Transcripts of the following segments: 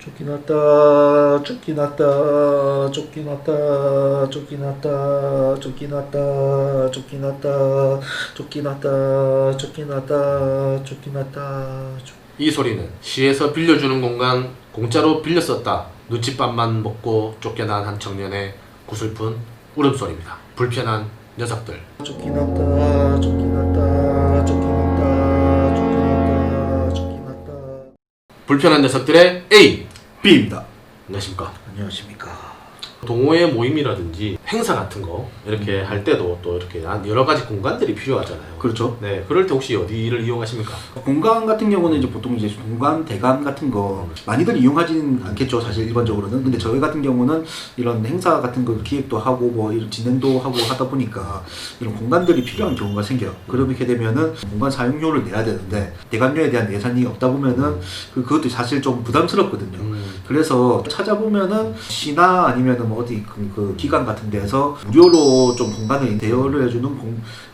쫓겨났다 쫓겨났다 쫓겨났다 쫓겨났다 쫓겨났다 쫓겨났다 쫓겨났다 쫓겨났다 쫓겨났다. 이 소리는 시에서 빌려주는 공간 공짜로 빌렸었다. 눈칫밥만 먹고 쫓겨난 한 청년의 구슬픈 울음소리입니다. 불편한 녀석들. 쫓겨났다 쫓겨났다 쫓겨났다 쫓겨났다 쫓겨났다. 불편한 녀석들의 A, B입니다. 안녕하십니까. 안녕하십니까. 동호회 모임이라든지 행사 같은 거 이렇게 할 때도 또 이렇게 여러 가지 공간들이 필요하잖아요. 그렇죠. 네, 그럴 때 혹시 어디를 이용하십니까? 공간 같은 경우는 이제 보통 이제 공간, 대관 같은 거 많이들 이용하지는 않겠죠, 사실 일반적으로는. 근데 저희 같은 경우는 이런 행사 같은 거 기획도 하고 뭐 이런 진행도 하고 하다 보니까 이런 공간들이 필요한 경우가 생겨요. 그렇게 되면은 공간 사용료를 내야 되는데 대관료에 대한 예산이 없다 보면은 그것도 사실 좀 부담스럽거든요. 그래서 찾아보면은 시나 아니면은 뭐 어디 그 기관 같은 데서 무료로 좀 공간을 대여를 해주는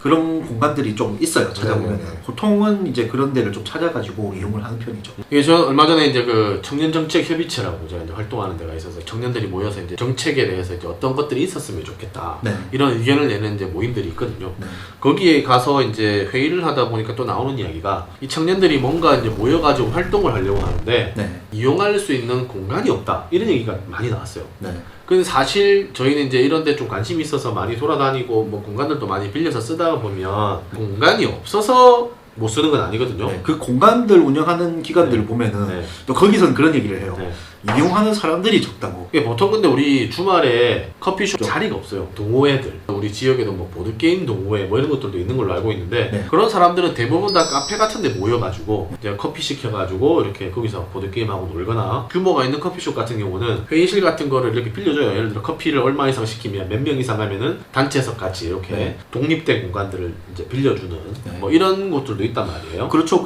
그런 공간들이 좀 있어요. 찾아보면은. 보통은 이제 그런 데를 좀 찾아가지고 이용을 하는 편이죠. 이게 저 얼마 전에 이제 그 청년정책협의체라고 제가 이제 활동하는 데가 있어서 청년들이 모여서 이제 정책에 대해서 이제 어떤 것들이 있었으면 좋겠다. 네. 이런 의견을 내는 이제 모임들이 있거든요. 네. 거기에 가서 이제 회의를 하다 보니까 또 나오는 이야기가 이 청년들이 뭔가 이제 모여가지고 활동을 하려고 하는데 네. 이용할 수 있는 공간이 없다. 이런 얘기가 많이 나왔어요. 네. 근데 사실 저희는 이제 이런 데 좀 관심이 있어서 많이 돌아다니고 뭐 공간들도 많이 빌려서 쓰다가 보면 공간이 없어서 못 쓰는 건 아니거든요. 네. 그 공간들 운영하는 기관들을 보면은 네. 또 거기선 그런 얘기를 해요. 네. 이용하는 사람들이 적다고. 이게 보통 근데 우리 주말에 커피숍 자리가 없어요. 동호회들, 우리 지역에도 뭐 보드게임 동호회 뭐 이런 것들도 있는 걸로 알고 있는데 네. 그런 사람들은 대부분 다 카페 같은 데 모여가지고 이제 커피 시켜가지고 이렇게 거기서 보드게임하고 놀거나 규모가 있는 커피숍 같은 경우는 회의실 같은 거를 이렇게 빌려줘요. 예를 들어 커피를 얼마 이상 시키면 몇 명 이상 하면은 단체석 같이 이렇게 네. 독립된 공간들을 이제 빌려주는 네. 뭐 이런 곳들도 있단 말이에요. 그렇죠.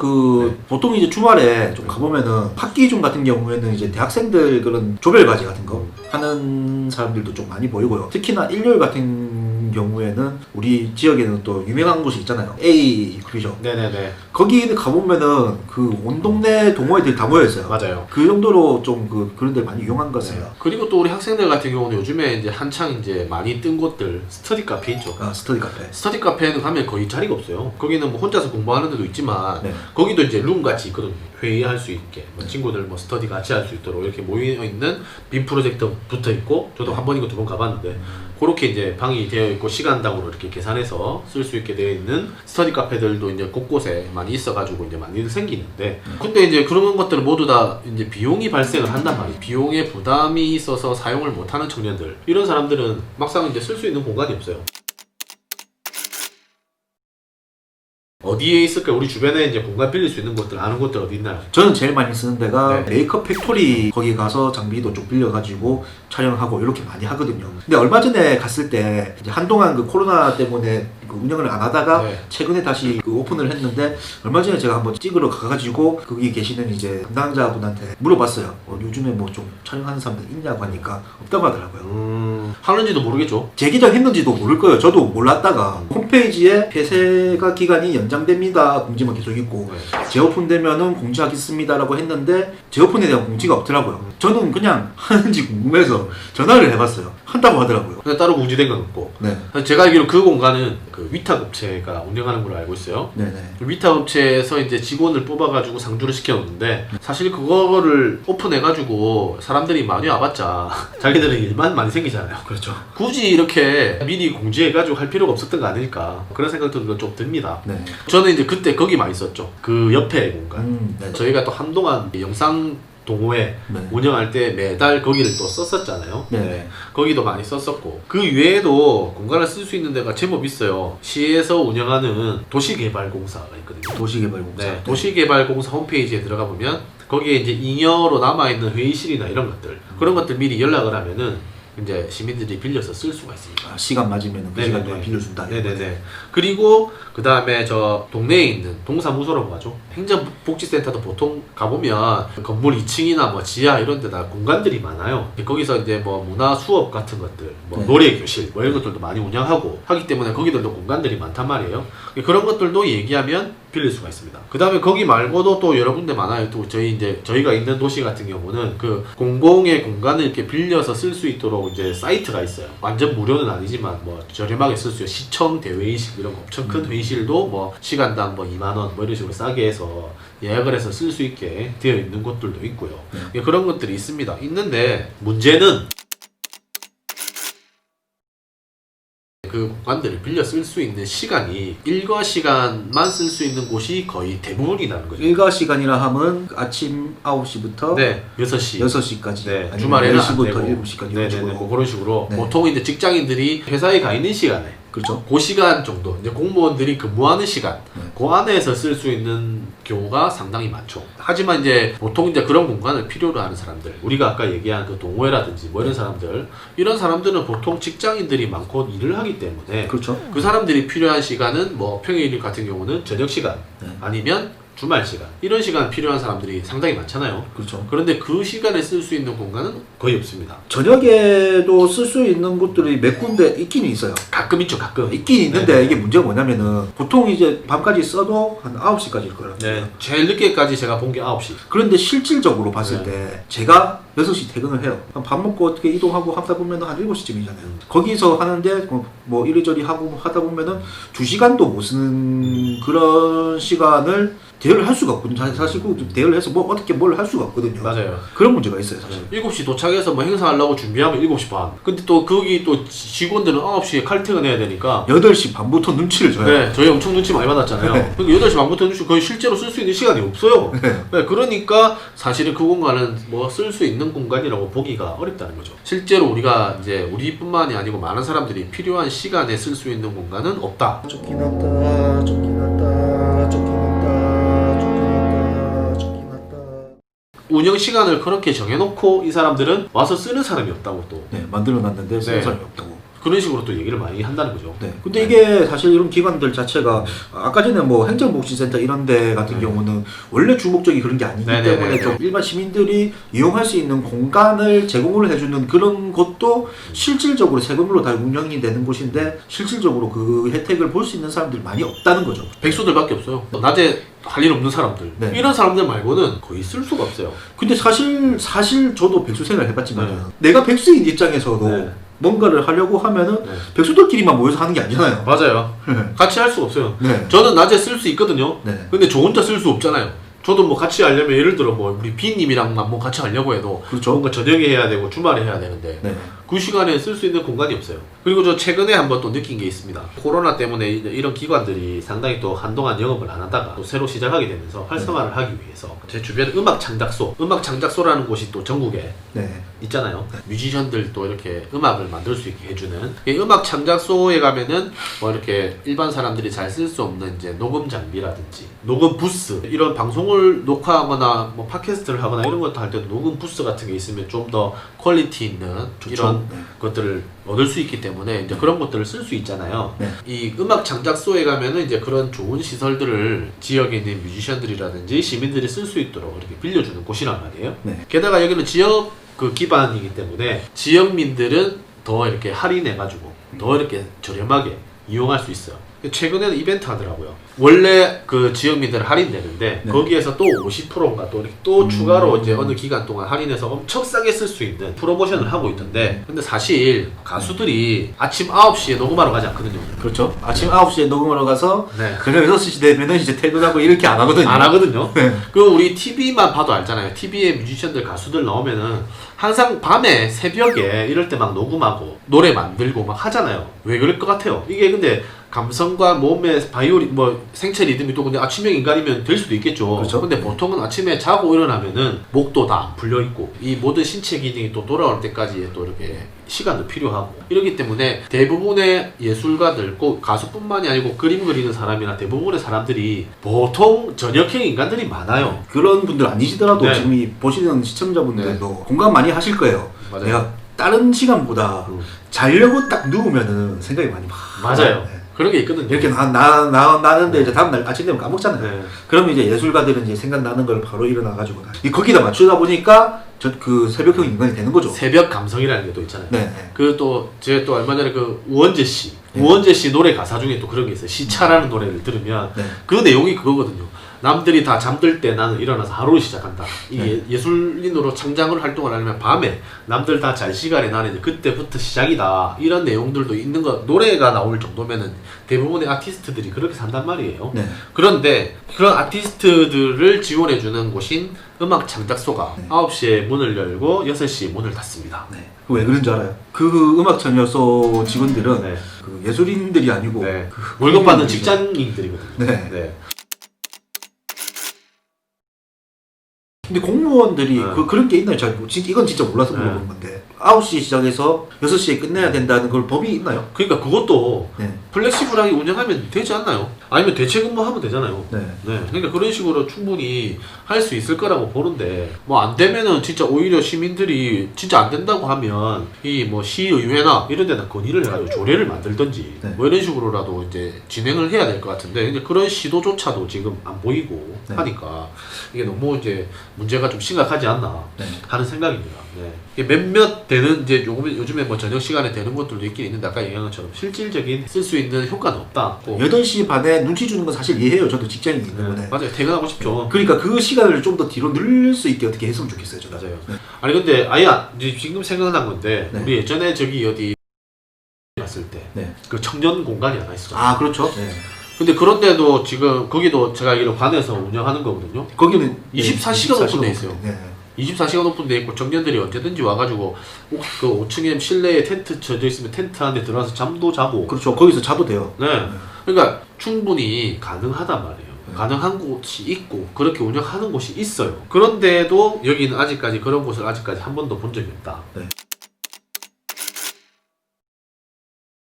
보통 이제 주말에 좀 가보면은 학기 중 같은 경우에는 이제 대학생들 그런 조별과제 같은 거 하는 사람들도 좀 많이 보이고요. 특히나 일요일 같은 경우에는 우리 지역에는 또 유명한 곳이 있잖아요. A 클리죠. 네네네. 거기 가보면은 그 온 동네 동호회들 다 모여있어요. 맞아요. 그 정도로 좀 그런 데를 많이 이용한 거예요. 그리고 또 우리 학생들 같은 경우는 요즘에 이제 한창 이제 많이 뜬 곳들 스터디 카페 있죠. 아, 스터디 카페. 스터디 카페에는 가면 거의 자리가 없어요. 거기는 뭐 혼자서 공부하는 데도 있지만 네. 거기도 이제 룸 같이 있거든요. 회의할 수 있게 뭐 친구들 뭐 스터디 같이 할 수 있도록 이렇게 모여 있는 빔 프로젝터 붙어 있고 저도 한 번이고 두 번 가봤는데 그렇게 이제 방이 되어 있고 시간당으로 이렇게 계산해서 쓸 수 있게 되어 있는 스터디 카페들도 이제 곳곳에 많이 있어가지고 이제 많이 생기는데 근데 이제 그런 것들은 모두 다 이제 비용이 발생을 한단 말이에요. 비용에 부담이 있어서 사용을 못하는 청년들 이런 사람들은 막상 이제 쓸 수 있는 공간이 없어요. 어디에 있을까? 우리 주변에 이제 공간 빌릴 수 있는 곳들 아는 곳들 어디 있나요? 저는 제일 많이 쓰는 데가 네. 메이크업 팩토리 거기 가서 장비도 좀 빌려가지고 촬영하고 이렇게 많이 하거든요. 근데 얼마 전에 갔을 때 이제 한동안 그 코로나 때문에 그 운영을 안 하다가 네. 최근에 다시 그 오픈을 했는데 얼마 전에 제가 한번 찍으러 가가지고 거기 계시는 이제 담당자분한테 물어봤어요. 요즘에 뭐 좀 촬영하는 사람들 있냐고 하니까 없다고 하더라고요. 하는지도 모르겠죠. 재개장했는지도 모를 거예요. 저도 몰랐다가 홈페이지에 폐쇄가 기간이 연장됩니다 공지만 계속 있고 재오픈되면은 공지하겠습니다라고 했는데 재오픈에 대한 공지가 없더라고요. 저는 그냥 하는지 궁금해서 전화를 해봤어요. 한다고 하더라고요. 근데 따로 공지된 건 없고. 네. 제가 알기로 그 공간은 그 위탁업체가 운영하는 걸로 알고 있어요. 네네. 위탁업체에서 이제 직원을 뽑아가지고 상주를 시켜놓는데 사실 그거를 오픈해가지고 사람들이 많이 와봤자 자기들은 일만 많이 생기잖아요. 그렇죠. 굳이 이렇게 미리 공지해가지고 할 필요가 없었던 거 아닐까 그런 생각도 좀 듭니다. 네. 저는 이제 그때 거기 많이 썼죠. 그 옆에 공간. 네. 저희가 또 한동안 영상 동호회 네. 운영할 때 매달 거기를 또 썼었잖아요. 네. 거기도 많이 썼었고 그 외에도 공간을 쓸 수 있는 데가 제법 있어요. 시에서 운영하는 도시개발공사가 있거든요. 도시개발공사. 네, 도시개발공사 홈페이지에 들어가 보면 거기에 이제 잉여로 남아있는 회의실이나 이런 것들 그런 것들 미리 연락을 하면은 이제 시민들이 빌려서 쓸 수가 있습니다. 아, 시간 맞으면 그 시간 동안 빌려준다. 네네네. 그리고 그 다음에 저 동네에 있는 동사무소라고 하죠. 행정복지센터도 보통 가보면 건물 2층이나 뭐 지하 이런 데다 공간들이 많아요. 거기서 이제 뭐 문화 수업 같은 것들, 뭐 네. 노래 교실 뭐 이런 것들도 많이 운영하고 하기 때문에 거기들도 공간들이 많단 말이에요. 그런 것들도 얘기하면 빌릴 수가 있습니다. 그 다음에 거기 말고도 또 여러 군데 많아요. 또 저희가 있는 도시 같은 경우는 그 공공의 공간을 이렇게 빌려서 쓸 수 있도록 이제 사이트가 있어요. 완전 무료는 아니지만 뭐 저렴하게 쓸 수 있어요. 시청 대회의실 이런 거 엄청 큰 회의실도 뭐 시간당 뭐 2만 원 뭐 이런 식으로 싸게 해서 예약을 해서 쓸 수 있게 되어 있는 곳들도 있고요. 그런 것들이 있습니다. 있는데 문제는 그 공간들을 빌려 쓸 수 있는 시간이 일과 시간만 쓸 수 있는 곳이 거의 대부분이라는 거죠. 일과 시간이라 하면 아침 9시부터 네, 6시. 6시까지. 네, 주말에는 10시부터 안 되고. 7시까지 이런 식으로. 뭐 그런 식으로. 네. 보통 이제 직장인들이 회사에 가 있는 시간에 그렇죠. 그 시간 정도, 이제 공무원들이 근무하는 시간, 네. 그 안에서 쓸 수 있는 경우가 상당히 많죠. 하지만 이제 보통 이제 그런 공간을 필요로 하는 사람들, 우리가 아까 얘기한 그 동호회라든지 뭐 이런 사람들, 이런 사람들은 보통 직장인들이 많고 일을 하기 때문에 그렇죠. 그 사람들이 필요한 시간은 뭐 평일 같은 경우는 저녁 시간, 네. 아니면 주말 시간, 이런 시간 필요한 사람들이 상당히 많잖아요. 그렇죠. 그런데 그 시간에 쓸 수 있는 공간은 거의 없습니다. 저녁에도 쓸 수 있는 곳들이 몇 군데 있긴 있어요. 가끔 있죠, 가끔. 있긴 있는데 네네. 이게 문제가 뭐냐면은 보통 이제 밤까지 써도 한 9시까지일 거라고. 네, 제일 늦게까지 제가 본 게 9시. 그런데 실질적으로 봤을 네. 때 제가 6시 퇴근을 해요. 밥 먹고 어떻게 이동하고 하다 보면 한 7시쯤이잖아요. 거기서 하는데 뭐 이리저리 하고 하다 보면은 2시간도 못 쓰는 그런 시간을 대여를 할 수가 없거든요. 사실 그 대여를 해서 뭐 어떻게 뭘 할 수가 없거든요. 맞아요. 그런 문제가 있어요, 사실. 7시 도착해서 뭐 행사하려고 준비하면 7시 반. 근데 또 거기 또 직원들은 9시에 칼퇴근해야 되니까 8시 반부터 눈치를 줘요. 네, 저희 엄청 눈치 많이 받았잖아요. 네. 그러니까 8시 반부터 눈치 거의 실제로 쓸 수 있는 시간이 없어요. 네. 네, 그러니까 사실은 그 공간은 뭐 쓸 수 있는 공간이라고 보기가 어렵다는 거죠. 실제로 우리가 이제 우리뿐만이 아니고 많은 사람들이 필요한 시간에 쓸 수 있는 공간은 없다. 쫓긴 왔다, 쫓긴 왔다, 쫓긴 왔다, 쫓긴 왔다, 쫓긴 왔다. 운영 시간을 그렇게 정해놓고 이 사람들은 와서 쓰는 사람이 없다고 또 네, 만들어놨는데 쓰는 네. 사람이 없다고. 그런 식으로 또 얘기를 많이 한다는 거죠. 네. 근데 이게 사실 이런 기관들 자체가 아까 전에 뭐 행정복지센터 이런 데 같은 경우는 원래 주목적이 그런 게 아니기 네네네네. 때문에 좀 일반 시민들이 이용할 수 있는 공간을 제공을 해주는 그런 것도 실질적으로 세금으로 다 운영이 되는 곳인데 실질적으로 그 혜택을 볼 수 있는 사람들이 많이 없다는 거죠. 백수들밖에 없어요. 낮에 할 일 없는 사람들. 네. 이런 사람들 말고는 거의 쓸 수가 없어요. 근데 사실 저도 백수 생활 해봤지만 네. 내가 백수인 입장에서도 네. 뭔가를 하려고 하면은 네. 백수들끼리만 모여서 하는 게 아니잖아요. 맞아요. 같이 할 수가 없어요. 네. 저는 낮에 쓸 수 있거든요. 네. 근데 저 혼자 쓸 수 없잖아요. 저도 뭐 같이 하려면 예를 들어 뭐 우리 비님이랑만 뭐 같이 하려고 해도 그렇죠. 뭔가 저녁에 해야 되고 주말에 해야 되는데 네. 그 시간에 쓸 수 있는 공간이 없어요. 그리고 저 최근에 한번 또 느낀 게 있습니다. 코로나 때문에 이런 기관들이 상당히 또 한동안 영업을 안 하다가 또 새로 시작하게 되면서 활성화를 하기 위해서 제 주변에 음악 창작소라는 곳이 또 전국에 네. 있잖아요. 뮤지션들 또 이렇게 음악을 만들 수 있게 해주는 이 음악 창작소에 가면은 뭐 이렇게 일반 사람들이 잘 쓸 수 없는 이제 녹음 장비라든지 녹음 부스 이런 방송을 녹화하거나 뭐 팟캐스트를 하거나 이런 것도 할 때도 녹음 부스 같은 게 있으면 좀 더 퀄리티 있는 좋죠. 이런 네. 것들을 얻을 수 있기 때문에 이제 그런 것들을 쓸 수 있잖아요. 네. 이 음악 창작소에 가면은 이제 그런 좋은 시설들을 지역에 있는 뮤지션들이라든지 시민들이 쓸 수 있도록 이렇게 빌려주는 곳이란 말이에요. 네. 게다가 여기는 지역 그 기반이기 때문에 지역민들은 더 이렇게 할인해가지고 더 이렇게 저렴하게 이용할 수 있어요. 최근에는 이벤트 하더라고요. 원래 그 지역민들은 할인되는데 네. 거기에서 또 50%인가 또 이렇게 또 추가로 이제 어느 기간 동안 할인해서 엄청 싸게 쓸 수 있는 프로모션을 하고 있던데 근데 사실 가수들이 아침 9시에 녹음하러 가지 않거든요. 그렇죠. 아침 9시에 녹음하러 가서 네. 저녁 6시 되면은 이제 퇴근하고 이렇게 안 하거든요. 안 하거든요. 네. 그 우리 TV만 봐도 알잖아요. TV에 뮤지션들 가수들 나오면은 항상 밤에 새벽에 이럴 때 막 녹음하고 노래 만들고 막 하잖아요. 왜 그럴 것 같아요? 이게 근데 감성과 몸의 바이오리 뭐 생체 리듬이 또 근데 아침형 인간이면 될 수도 있겠죠. 그렇죠. 근데 보통은 아침에 자고 일어나면은 목도 다 안 풀려 있고 이 모든 신체 기능이 또 돌아올 때까지 또 이렇게 시간도 필요하고 이러기 때문에 대부분의 예술가들 꼭 가수뿐만이 아니고 그림 그리는 사람이나 대부분의 사람들이 보통 저녁형 인간들이 많아요. 그런 분들 아니시더라도 네. 지금 이 보시는 시청자분들도 공감 많이 하실 거예요. 맞아요. 내가 다른 시간보다 자려고 딱 누우면은 생각이 많이 막 맞아요. 네. 그런 게 있거든요. 이렇게 나는데 이제 다음날 아침 되면 까먹잖아요. 네. 그러면 이제 예술가들은 이제 생각나는 걸 바로 일어나가지고 거기다 맞추다 보니까 그 새벽형 인간이 되는 거죠. 새벽 감성이라는 게 또 있잖아요. 네. 그 또 제가 또 얼마 전에 그 우원재 씨 노래 가사 중에 또 그런 게 있어요. 시차라는 노래를 들으면 네. 그 내용이 그거거든요. 남들이 다 잠들 때 나는 일어나서 하루를 시작한다. 이게 예술인으로 창작을 활동을 하려면 밤에 남들 다 잘 시간에 나는 이제 그때부터 시작이다. 이런 내용들도 있는 거 노래가 나올 정도면은 대부분의 아티스트들이 그렇게 산단 말이에요. 네. 그런데 그런 아티스트들을 지원해주는 곳인 음악 창작소가 9시에 문을 열고 6시에 문을 닫습니다. 네. 왜 그런 줄 알아요? 그 음악창작소 직원들은 네. 그 예술인들이 아니고 네. 그 월급 받는 공무원들이죠. 직장인들이거든요. 네. 네. 근데 공무원들이 네. 그런 게 있나요? 이건 진짜 몰라서 물어보는 건데 9시 시작해서 6시에 끝내야 된다는 걸 법이 있나요? 그러니까 그것도 네. 플렉시블하게 운영하면 되지 않나요? 아니면 대체 근무하면 되잖아요. 네. 네. 그러니까 그런 식으로 충분히 할 수 있을 거라고 보는데 뭐 안 되면은 진짜 오히려 시민들이 진짜 안 된다고 하면 이 뭐 시의회나 이런 데다 건의를 해가지고 조례를 만들든지 네. 뭐 이런 식으로라도 이제 진행을 해야 될 것 같은데 근데 그런 시도조차도 지금 안 보이고 네. 하니까 이게 너무 이제 문제가 좀 심각하지 않나 네. 하는 생각입니다. 네. 이게 몇몇 되는 이제 요즘에 뭐 저녁 시간에 되는 것들도 있긴 있는데 아까 얘기한 것처럼 실질적인 쓸 수 있는 효과는 없다. 8시 반에 눈치 주는 건 사실 이해해요. 저도 직장인이기 네. 때문에. 맞아요. 퇴근하고 싶죠. 그러니까 그 시간을 좀 더 뒤로 늘릴 수 있게 어떻게 했으면 좋겠어요. 저도. 맞아요. 네. 아니 근데 아예 이제 지금 생각난 건데 네. 우리 예전에 저기 어디 갔을 때 그 네. 청년 공간이 하나 있었잖아요. 아 그렇죠. 네. 근데 그런데도 지금 거기도 제가 알기로 관에서 운영하는 거거든요. 거기는 24시간 오픈돼 있어요. 네. 24시간 오픈돼 있고 청년들이 언제든지 와가지고 그 5층에 실내에 텐트 쳐져 있으면 텐트 안에 들어가서 잠도 자고. 그렇죠. 거기서 자도 돼요. 네. 그러니까 충분히 가능하단 말이에요. 가능한 곳이 있고 그렇게 운영하는 곳이 있어요. 그런데도 여기는 아직까지 그런 곳을 아직까지 한 번도 본 적이 없다. 네.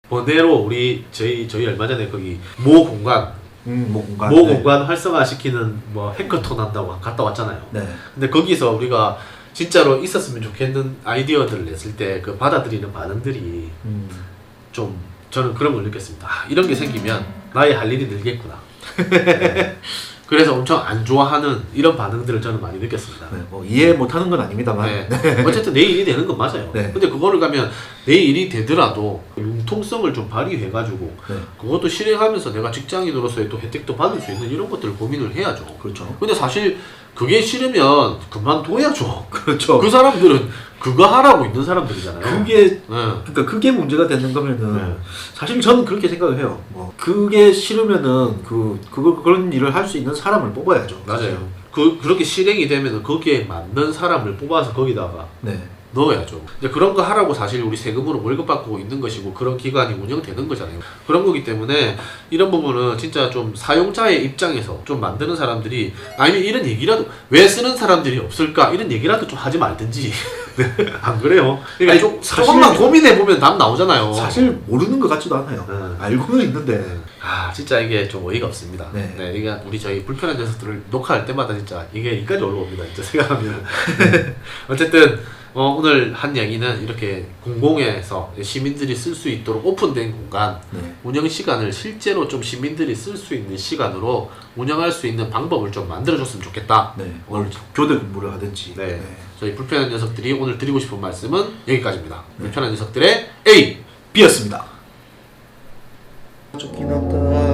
번외로 우리 저희 얼마 전에 거기 모 공간 뭐 공간. 모 네. 공간 활성화 시키는 뭐 해커톤 한다고 갔다 왔잖아요. 네. 근데 거기서 우리가 진짜로 있었으면 좋겠는 아이디어들을 냈을 때 그 받아들이는 반응들이 좀 저는 그런 걸 느꼈습니다. 아, 이런 게 생기면 나의 할 일이 늘겠구나. 네. 그래서 엄청 안 좋아하는 이런 반응들을 저는 많이 느꼈습니다. 네. 뭐 이해 못하는 건 아닙니다만. 네. 어쨌든 내 일이 되는 건 맞아요. 네. 근데 그거를 가면 내 일이 되더라도 융통성을 좀 발휘해가지고 네. 그것도 실행하면서 내가 직장인으로서의 또 혜택도 받을 수 있는 이런 것들을 고민을 해야죠. 그렇죠. 근데 사실 그게 싫으면 그만둬야죠. 그렇죠. 그 사람들은 그거 하라고 있는 사람들이잖아요. 그게 네. 그러니까 그게 문제가 되는 거면은 네. 사실 저는 그렇게 생각을 해요. 뭐 그게 싫으면은 그런 일을 할 수 있는 사람을 뽑아야죠. 맞아요. 그렇게 실행이 되면 거기에 맞는 사람을 뽑아서 거기다가 네. 넣어야죠. 이제 그런 거 하라고 사실 우리 세금으로 월급 받고 있는 것이고 그런 기관이 운영되는 거잖아요. 그런 거기 때문에 이런 부분은 진짜 좀 사용자의 입장에서 좀 만드는 사람들이 아니면 이런 얘기라도 왜 쓰는 사람들이 없을까 이런 얘기라도 좀 하지 말든지 안 그래요? 그러니까 아니, 좀 사실- 조금만 고민해 보면 답 나오잖아요. 사실 모르는 것 같지도 않아요. 네. 알고는 있는데. 아 진짜 이게 좀 어이가 없습니다. 네. 이게 우리 저희 불편한 녀석들을 녹화할 때마다 진짜 이게 여기까지 올라옵니다. 진짜 생각하면. 네. 어쨌든 오늘 한 얘기는 이렇게 공공에서 시민들이 쓸 수 있도록 오픈된 공간 네. 운영 시간을 실제로 좀 시민들이 쓸 수 있는 시간으로 운영할 수 있는 방법을 좀 만들어줬으면 좋겠다. 네. 오늘 교대 공부를 하든지. 네. 저희 불편한 녀석들이 오늘 드리고 싶은 말씀은 여기까지입니다. 불편한 녀석들의 A, B였습니다. 좋긴 하다.